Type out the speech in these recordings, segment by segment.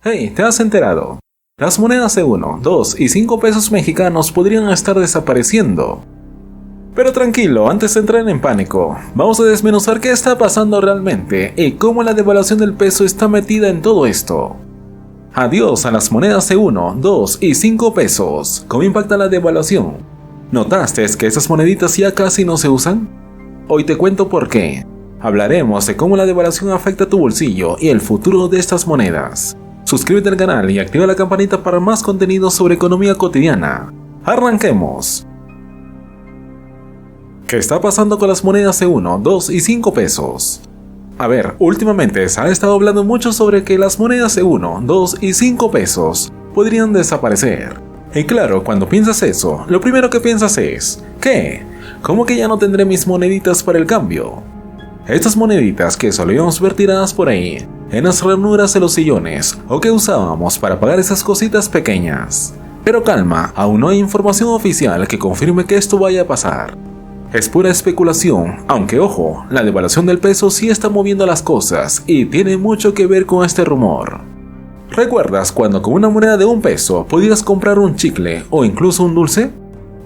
Hey, ¿te has enterado? Las monedas de 1, 2 y 5 pesos mexicanos podrían estar desapareciendo. Pero tranquilo, antes de entrar en pánico, vamos a desmenuzar qué está pasando realmente y cómo la devaluación del peso está metida en todo esto. Adiós a las monedas de 1, 2 y 5 pesos. ¿Cómo impacta la devaluación? ¿Notaste que esas moneditas ya casi no se usan? Hoy te cuento por qué. Hablaremos de cómo la devaluación afecta tu bolsillo y el futuro de estas monedas. Suscríbete al canal y activa la campanita para más contenido sobre economía cotidiana. ¡Arranquemos! ¿Qué está pasando con las monedas de 1, 2 y 5 pesos? A ver, últimamente se ha estado hablando mucho sobre que las monedas de 1, 2 y 5 pesos podrían desaparecer. Y claro, cuando piensas eso, lo primero que piensas es, ¿qué? ¿Cómo que ya no tendré mis moneditas para el cambio? Estas moneditas que solíamos ver tiradas por ahí, en las ranuras de los sillones, o que usábamos para pagar esas cositas pequeñas. Pero calma, aún no hay información oficial que confirme que esto vaya a pasar. Es pura especulación, aunque ojo, la devaluación del peso sí está moviendo las cosas y tiene mucho que ver con este rumor. ¿Recuerdas cuando con una moneda de 1 peso podías comprar un chicle o incluso un dulce?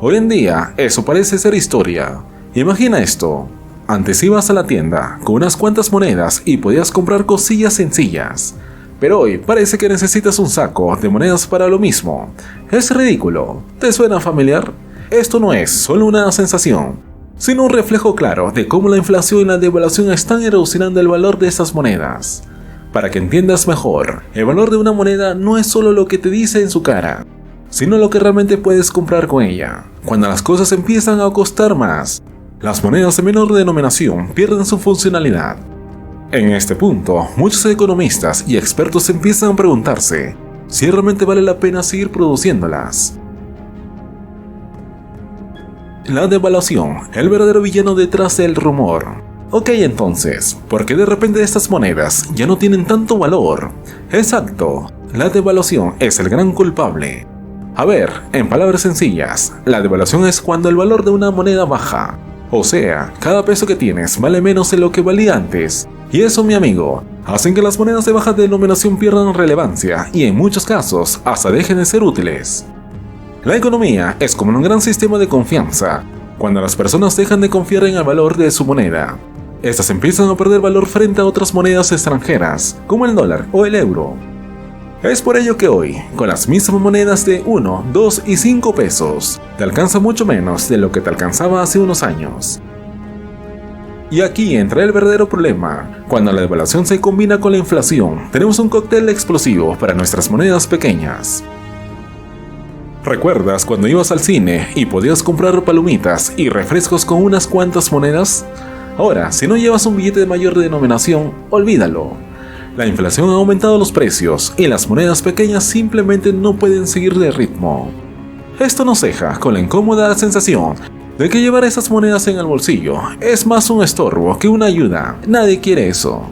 Hoy en día eso parece ser historia. Imagina esto. Antes ibas a la tienda con unas cuantas monedas y podías comprar cosillas sencillas. Pero hoy parece que necesitas un saco de monedas para lo mismo. Es ridículo. ¿Te suena familiar? Esto no es solo una sensación, sino un reflejo claro de cómo la inflación y la devaluación están erosionando el valor de estas monedas. Para que entiendas mejor, el valor de una moneda no es solo lo que te dice en su cara, sino lo que realmente puedes comprar con ella. Cuando las cosas empiezan a costar más, las monedas de menor denominación pierden su funcionalidad. En este punto, muchos economistas y expertos empiezan a preguntarse si realmente vale la pena seguir produciéndolas. La devaluación, el verdadero villano detrás del rumor. Ok, entonces, ¿por qué de repente estas monedas ya no tienen tanto valor? Exacto, la devaluación es el gran culpable. A ver, en palabras sencillas, la devaluación es cuando el valor de una moneda baja. O sea, cada peso que tienes vale menos de lo que valía antes. Y eso, mi amigo, hacen que las monedas de baja denominación pierdan relevancia y en muchos casos hasta dejen de ser útiles. La economía es como un gran sistema de confianza. Cuando las personas dejan de confiar en el valor de su moneda, estas empiezan a perder valor frente a otras monedas extranjeras, como el dólar o el euro. Es por ello que hoy, con las mismas monedas de 1, 2 y 5 pesos, te alcanza mucho menos de lo que te alcanzaba hace unos años. Y aquí entra el verdadero problema. Cuando la devaluación se combina con la inflación, tenemos un cóctel explosivo para nuestras monedas pequeñas. ¿Recuerdas cuando ibas al cine y podías comprar palomitas y refrescos con unas cuantas monedas? Ahora, si no llevas un billete de mayor denominación, olvídalo. La inflación ha aumentado los precios y las monedas pequeñas simplemente no pueden seguir de ritmo. Esto nos deja con la incómoda sensación de que llevar esas monedas en el bolsillo es más un estorbo que una ayuda. Nadie quiere eso.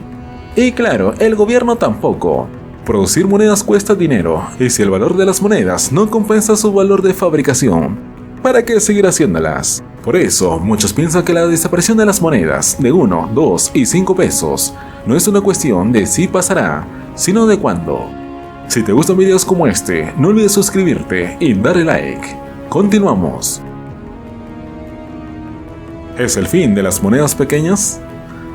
Y claro, el gobierno tampoco. Producir monedas cuesta dinero y si el valor de las monedas no compensa su valor de fabricación, ¿para qué seguir haciéndolas? Por eso, muchos piensan que la desaparición de las monedas de 1, 2 y 5 pesos no es una cuestión de si pasará, sino de cuándo. Si te gustan videos como este, no olvides suscribirte y darle like. Continuamos. ¿Es el fin de las monedas pequeñas?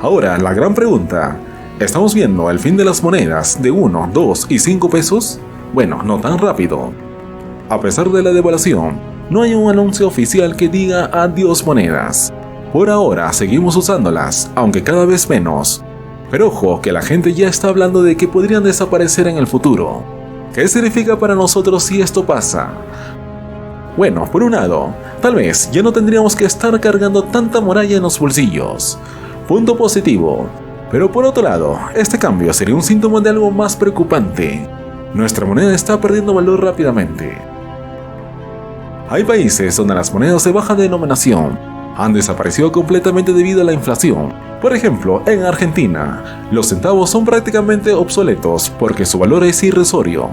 Ahora, la gran pregunta. ¿Estamos viendo el fin de las monedas de 1, 2 y 5 pesos? Bueno, no tan rápido. A pesar de la devaluación, no hay un anuncio oficial que diga adiós monedas. Por ahora seguimos usándolas, aunque cada vez menos. Pero ojo que la gente ya está hablando de que podrían desaparecer en el futuro. ¿Qué significa para nosotros si esto pasa? Bueno, por un lado, tal vez ya no tendríamos que estar cargando tanta muralla en los bolsillos. Punto positivo. Pero por otro lado, este cambio sería un síntoma de algo más preocupante. Nuestra moneda está perdiendo valor rápidamente. Hay países donde las monedas de baja denominación han desaparecido completamente debido a la inflación. Por ejemplo, en Argentina, los centavos son prácticamente obsoletos porque su valor es irrisorio.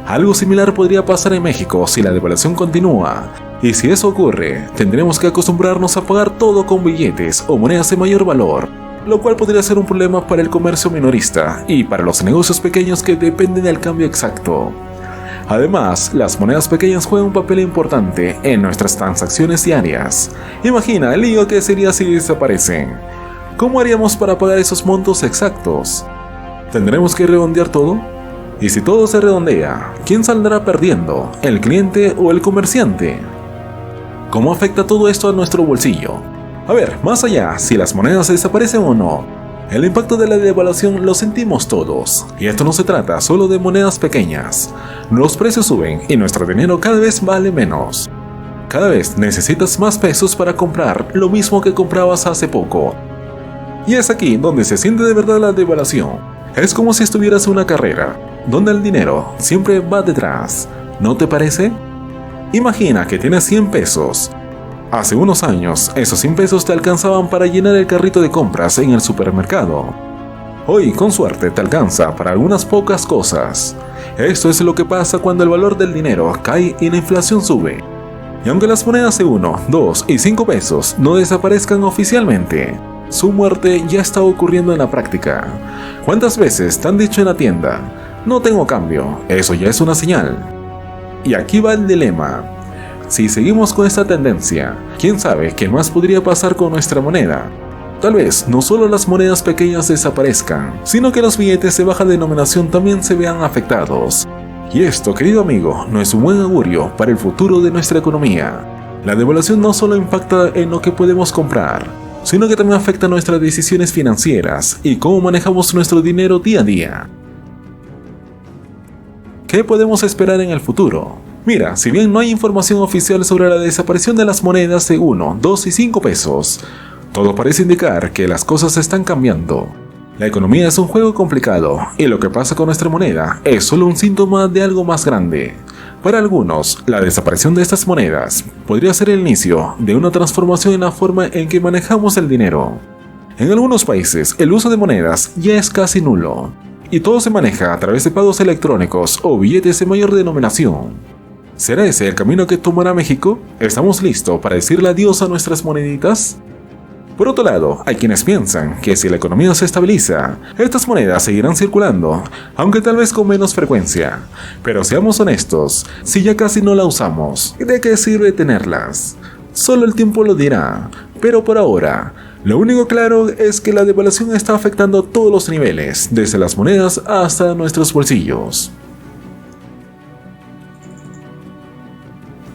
Algo similar podría pasar en México si la devaluación continúa. Y si eso ocurre, tendremos que acostumbrarnos a pagar todo con billetes o monedas de mayor valor. lo cual podría ser un problema para el comercio minorista y para los negocios pequeños que dependen del cambio exacto. Además, las monedas pequeñas juegan un papel importante en nuestras transacciones diarias. Imagina el lío que sería si desaparecen. ¿Cómo haríamos para pagar esos montos exactos? ¿Tendremos que redondear todo? Y si todo se redondea, ¿quién saldrá perdiendo? ¿El cliente o el comerciante? ¿Cómo afecta todo esto a nuestro bolsillo? A ver, más allá, si las monedas desaparecen o no, el impacto de la devaluación lo sentimos todos, y esto no se trata solo de monedas pequeñas. Los precios suben y nuestro dinero cada vez vale menos. Cada vez necesitas más pesos para comprar lo mismo que comprabas hace poco. Y es aquí donde se siente de verdad la devaluación. Es como si estuvieras en una carrera, donde el dinero siempre va detrás, ¿no te parece? Imagina que tienes 100 pesos. Hace unos años, esos 100 pesos te alcanzaban para llenar el carrito de compras en el supermercado. Hoy, con suerte, te alcanza para algunas pocas cosas. Esto es lo que pasa cuando el valor del dinero cae y la inflación sube. Y aunque las monedas de 1, 2 y 5 pesos no desaparezcan oficialmente, su muerte ya está ocurriendo en la práctica. ¿Cuántas veces te han dicho en la tienda, no tengo cambio, eso ya es una señal? Y aquí va el dilema. Si seguimos con esta tendencia, ¿quién sabe qué más podría pasar con nuestra moneda? Tal vez no solo las monedas pequeñas desaparezcan, sino que los billetes de baja denominación también se vean afectados. Y esto, querido amigo, no es un buen augurio para el futuro de nuestra economía. La devaluación no solo impacta en lo que podemos comprar, sino que también afecta nuestras decisiones financieras y cómo manejamos nuestro dinero día a día. ¿Qué podemos esperar en el futuro? Mira, si bien no hay información oficial sobre la desaparición de las monedas de 1, 2 y 5 pesos, todo parece indicar que las cosas están cambiando. La economía es un juego complicado y lo que pasa con nuestra moneda es solo un síntoma de algo más grande. Para algunos, la desaparición de estas monedas podría ser el inicio de una transformación en la forma en que manejamos el dinero. En algunos países, el uso de monedas ya es casi nulo, y todo se maneja a través de pagos electrónicos o billetes de mayor denominación. ¿Será ese el camino que tomará México? ¿Estamos listos para decirle adiós a nuestras moneditas? Por otro lado, hay quienes piensan que si la economía se estabiliza, estas monedas seguirán circulando, aunque tal vez con menos frecuencia. Pero seamos honestos, si ya casi no la usamos, ¿de qué sirve tenerlas? Solo el tiempo lo dirá, pero por ahora, lo único claro es que la devaluación está afectando a todos los niveles, desde las monedas hasta nuestros bolsillos.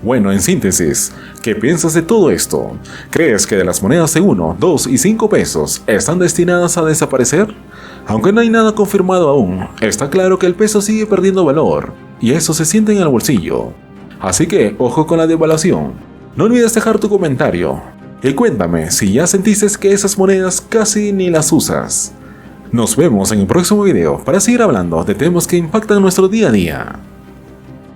Bueno, en síntesis, ¿qué piensas de todo esto? ¿Crees que de las monedas de 1, 2 y 5 pesos están destinadas a desaparecer? Aunque no hay nada confirmado aún, está claro que el peso sigue perdiendo valor, y eso se siente en el bolsillo. Así que, ojo con la devaluación. No olvides dejar tu comentario, y cuéntame si ya sentiste que esas monedas casi ni las usas. Nos vemos en el próximo video para seguir hablando de temas que impactan nuestro día a día.